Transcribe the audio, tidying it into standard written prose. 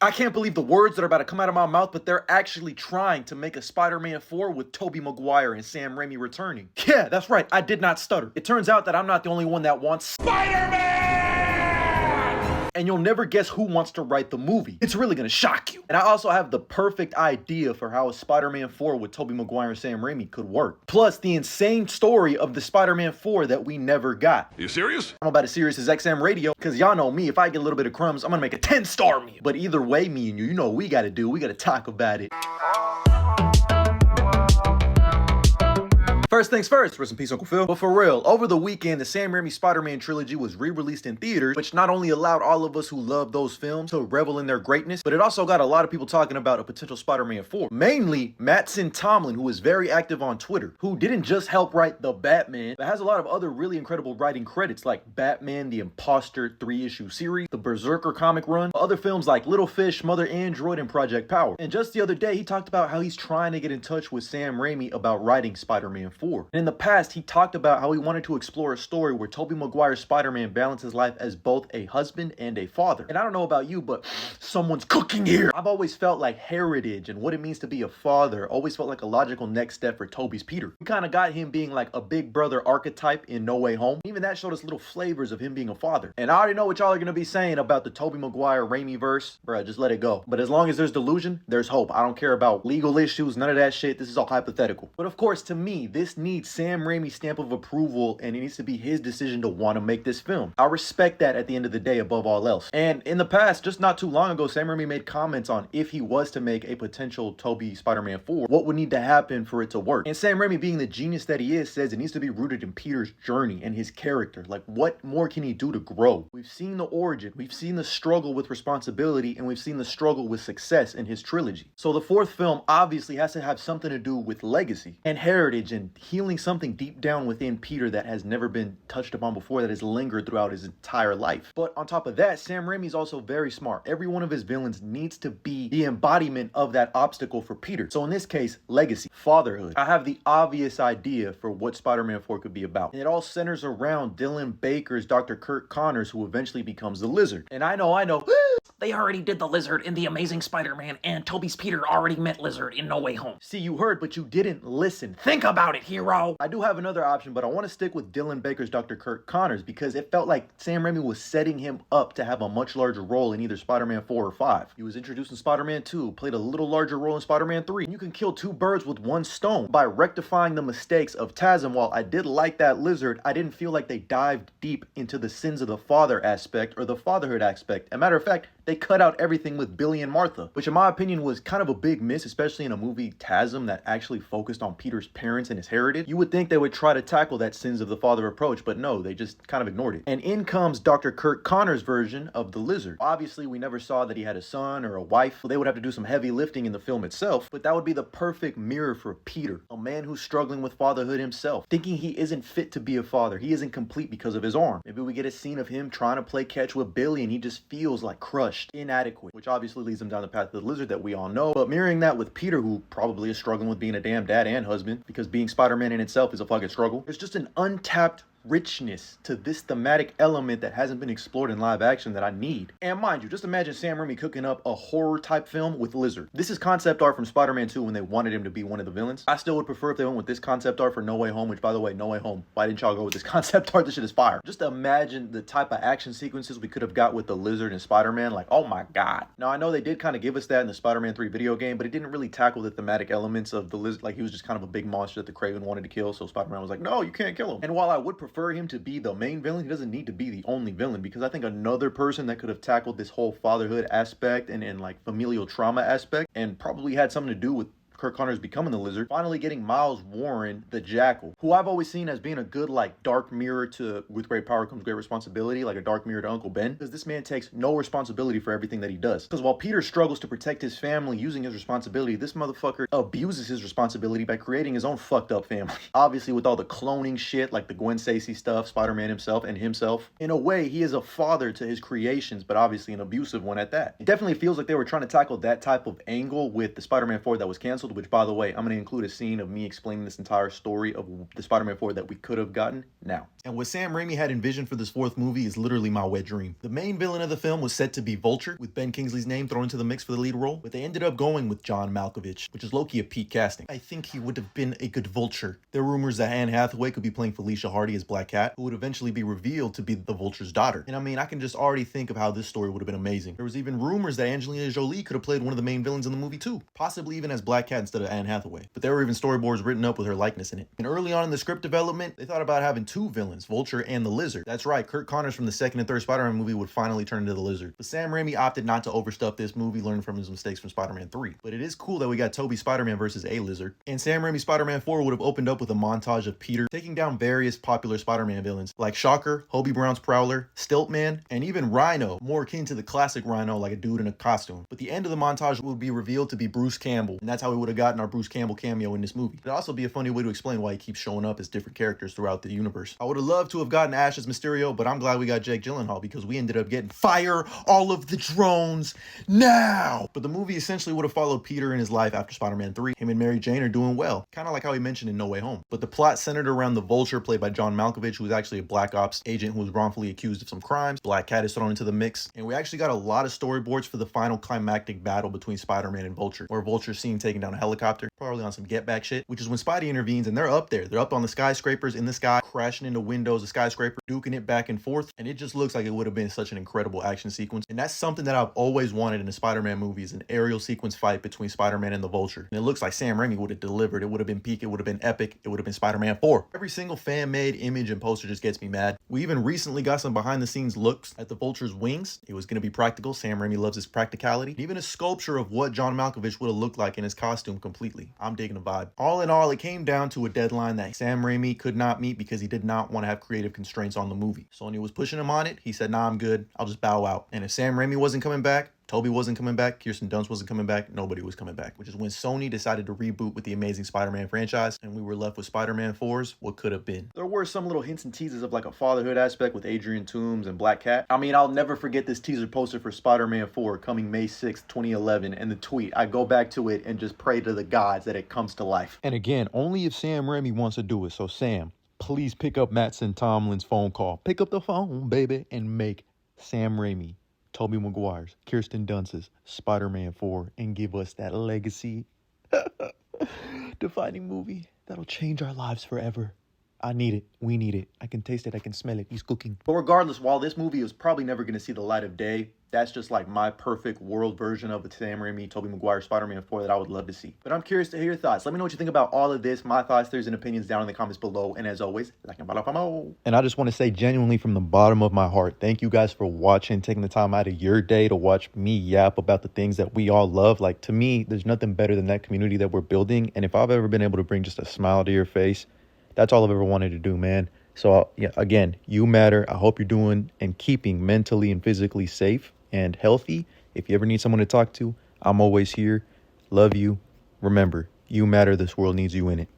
I can't believe the words that are about to come out of my mouth, but they're actually trying to make a Spider-Man 4 with Tobey Maguire and Sam Raimi returning. Yeah, that's right, I did not stutter. It turns out that I'm not the only one that wants Spider-Man! And you'll never guess who wants to write the movie. It's really gonna shock you. And I also have the perfect idea for how a Spider-Man 4 with Tobey Maguire and Sam Raimi could work. Plus, the insane story of the Spider-Man 4 that we never got. You serious? I'm about as serious as XM Radio, because y'all know me, if I get a little bit of crumbs, I'm gonna make a 10-star meal. But either way, me and you know what we gotta do, we gotta talk about it. First things first, rest in peace, Uncle Phil. But for real, over the weekend, the Sam Raimi Spider-Man trilogy was re-released in theaters, which not only allowed all of us who love those films to revel in their greatness, but it also got a lot of people talking about a potential Spider-Man 4. Mainly, Mattson Tomlin, who is very active on Twitter, who didn't just help write The Batman, but has a lot of other really incredible writing credits like Batman, the Imposter 3-issue series, the Berserker comic run, other films like Little Fish, Mother Android, and Project Power. And just the other day, he talked about how he's trying to get in touch with Sam Raimi about writing Spider-Man 4. And in the past, he talked about how he wanted to explore a story where Tobey Maguire's Spider-Man balances life as both a husband and a father. And I don't know about you, but someone's cooking here. I've always felt like heritage and what it means to be a father always felt like a logical next step for Tobey's Peter. We kind of got him being like a big brother archetype in No Way Home. Even that showed us little flavors of him being a father. And I already know what y'all are going to be saying about the Tobey Maguire Raimi verse. Bruh, just let it go. But as long as there's delusion, there's hope. I don't care about legal issues, none of that shit. This is all hypothetical. But of course, to me, this needs Sam Raimi's stamp of approval, and it needs to be his decision to want to make this film. I respect that at the end of the day above all else. And in the past, just not too long ago, Sam Raimi made comments on if he was to make a potential Tobey Spider-Man 4, what would need to happen for it to work. And Sam Raimi, being the genius that he is, says it needs to be rooted in Peter's journey and his character. Like, what more can he do to grow? We've seen the origin, we've seen the struggle with responsibility, and we've seen the struggle with success in his trilogy. So the fourth film obviously has to have something to do with legacy and heritage and healing something deep down within Peter that has never been touched upon before, that has lingered throughout his entire life. But on top of that, Sam Raimi is also very smart. Every one of his villains needs to be the embodiment of that obstacle for Peter. So in this case, legacy, fatherhood. I have the obvious idea for what Spider-Man 4 could be about. And it all centers around Dylan Baker's Dr. Curt Connors, who eventually becomes the Lizard. And I know, they already did the Lizard in The Amazing Spider-Man, and Tobey's Peter already met Lizard in No Way Home. See, you heard, but you didn't listen. Think about it, hero. I do have another option, but I want to stick with Dylan Baker's Dr. Curt Connors because it felt like Sam Raimi was setting him up to have a much larger role in either Spider-Man 4 or 5. He was introduced in Spider-Man 2, played a little larger role in Spider-Man 3. And you can kill two birds with one stone by rectifying the mistakes of Taz. And while I did like that Lizard, I didn't feel like they dived deep into the sins of the father aspect or the fatherhood aspect. As a matter of fact, they cut out everything with Billy and Martha, which in my opinion was kind of a big miss, especially in a movie TASM that actually focused on Peter's parents and his heritage. You would think they would try to tackle that sins of the father approach, but no, they just kind of ignored it. And in comes Dr. Curt Connors' version of the Lizard. Obviously, we never saw that he had a son or a wife, so they would have to do some heavy lifting in the film itself, but that would be the perfect mirror for Peter, a man who's struggling with fatherhood himself, thinking he isn't fit to be a father. He isn't complete because of his arm. Maybe we get a scene of him trying to play catch with Billy and he just feels like crushed, inadequate, which obviously leads him down the path of the Lizard that we all know. But mirroring that with Peter, who probably is struggling with being a damn dad and husband, because being Spider-Man in itself is a fucking struggle. There's just an untapped richness to this thematic element that hasn't been explored in live action that I need. And mind you, just imagine Sam Raimi cooking up a horror type film with Lizard. This is concept art from Spider-Man 2 when they wanted him to be one of the villains. I still would prefer if they went with this concept art for No Way Home, which by the way, No Way Home, why didn't y'all go with this concept art? This shit is fire. Just imagine the type of action sequences we could have got with the Lizard and Spider-Man. Like, oh my god. Now I know they did kind of give us that in the Spider-Man 3 video game, but it didn't really tackle the thematic elements of the Lizard. Like, he was just kind of a big monster that the Kraven wanted to kill, so Spider-Man was like, no, you can't kill him. And while I would prefer him to be the main villain, he doesn't need to be the only villain, because I think another person that could have tackled this whole fatherhood aspect and like familial trauma aspect and probably had something to do with Curt Connors becoming the Lizard, finally getting Miles Warren, the Jackal, who I've always seen as being a good like dark mirror to with great power comes great responsibility, like a dark mirror to Uncle Ben, because this man takes no responsibility for everything that he does. Because while Peter struggles to protect his family using his responsibility, this motherfucker abuses his responsibility by creating his own fucked up family. Obviously with all the cloning shit, like the Gwen Stacy stuff, Spider-Man himself and himself. In a way, he is a father to his creations, but obviously an abusive one at that. It definitely feels like they were trying to tackle that type of angle with the Spider-Man 4 that was canceled, canceled, which, by the way, I'm going to include a scene of me explaining this entire story of the Spider-Man 4 that we could have gotten now. And what Sam Raimi had envisioned for this fourth movie is literally my wet dream. The main villain of the film was set to be Vulture, with Ben Kingsley's name thrown into the mix for the lead role, but they ended up going with John Malkovich, which is low-key a peak casting. I think he would have been a good Vulture. There were rumors that Anne Hathaway could be playing Felicia Hardy as Black Cat, who would eventually be revealed to be the Vulture's daughter. And I mean, I can just already think of how this story would have been amazing. There was even rumors that Angelina Jolie could have played one of the main villains in the movie too, possibly even as Black Cat instead of Anne Hathaway. But there were even storyboards written up with her likeness in it. And early on in the script development, they thought about having two villains, Vulture and the Lizard. That's right, Curt Connors from the second and third Spider-Man movie would finally turn into the Lizard. But Sam Raimi opted not to overstuff this movie, learning from his mistakes from Spider-Man 3. But it is cool that we got Tobey Spider-Man versus a Lizard. And Sam Raimi Spider-Man 4 would have opened up with a montage of Peter taking down various popular Spider-Man villains like Shocker, Hobie Brown's Prowler, Stiltman, and even Rhino, more akin to the classic Rhino, like a dude in a costume. But the end of the montage would be revealed to be Bruce Campbell, and that's how we would have gotten our Bruce Campbell cameo in this movie. It'd also be a funny way to explain why he keeps showing up as different characters throughout the universe. I would have loved to have gotten Ash as Mysterio, but I'm glad we got Jake Gyllenhaal because we ended up getting fire all of the drones now. But the movie essentially would have followed Peter in his life after Spider-Man 3. Him and Mary Jane are doing well, kind of like how he mentioned in No Way Home. But the plot centered around the Vulture, played by John Malkovich, who was actually a Black Ops agent who was wrongfully accused of some crimes. Black Cat is thrown into the mix, and we actually got a lot of storyboards for the final climactic battle between Spider-Man and Vulture, where Vulture's seen taking down a helicopter, probably on some get back shit, which is when Spidey intervenes and they're up there. They're up on the skyscrapers in the sky, crashing into windows of skyscraper, duking it back and forth, and it just looks like it would have been such an incredible action sequence. And that's something that I've always wanted in a Spider-Man movie, is an aerial sequence fight between Spider-Man and the Vulture. And it looks like Sam Raimi would have delivered. It would have been peak, it would have been epic, it would have been Spider-Man 4. Every single fan-made image and poster just gets me mad. We even recently got some behind-the-scenes looks at the Vulture's wings. It was going to be practical. Sam Raimi loves his practicality. And even a sculpture of what John Malkovich would have looked like in his costume completely. I'm digging the vibe. All in all, it came down to a deadline that Sam Raimi could not meet because he did not want to have creative constraints on the movie. Sony was pushing him on it. He said, nah, I'm good. I'll just bow out. And if Sam Raimi wasn't coming back, Tobey wasn't coming back, Kirsten Dunst wasn't coming back, nobody was coming back, which is when Sony decided to reboot with the Amazing Spider-Man franchise, and we were left with Spider-Man 4's What Could Have Been. There were some little hints and teasers of like a fatherhood aspect with Adrian Toomes and Black Cat. I mean, I'll never forget this teaser poster for Spider-Man 4 coming May 6th, 2011, and the tweet. I go back to it and just pray to the gods that it comes to life. And again, only if Sam Raimi wants to do it, so Sam, please pick up Mattson Tomlin's phone call. Pick up the phone, baby, and make Sam Raimi, Tobey Maguire's, Kirsten Dunst's Spider-Man 4 and give us that legacy defining movie that'll change our lives forever. I need it. We need it. I can taste it. I can smell it. He's cooking. But regardless, while this movie is probably never going to see the light of day, that's just like my perfect world version of the Sam Raimi, Tobey Maguire Spider-Man 4 that I would love to see. But I'm curious to hear your thoughts. Let me know what you think about all of this, my thoughts, theories, and opinions down in the comments below. And as always, like and follow. And I just want to say genuinely from the bottom of my heart, thank you guys for watching, taking the time out of your day to watch me yap about the things that we all love. Like, to me, there's nothing better than that community that we're building. And if I've ever been able to bring just a smile to your face, that's all I've ever wanted to do, man. So yeah, again, you matter. I hope you're doing and keeping mentally and physically safe and healthy. If you ever need someone to talk to, I'm always here. Love you. Remember, you matter. This world needs you in it.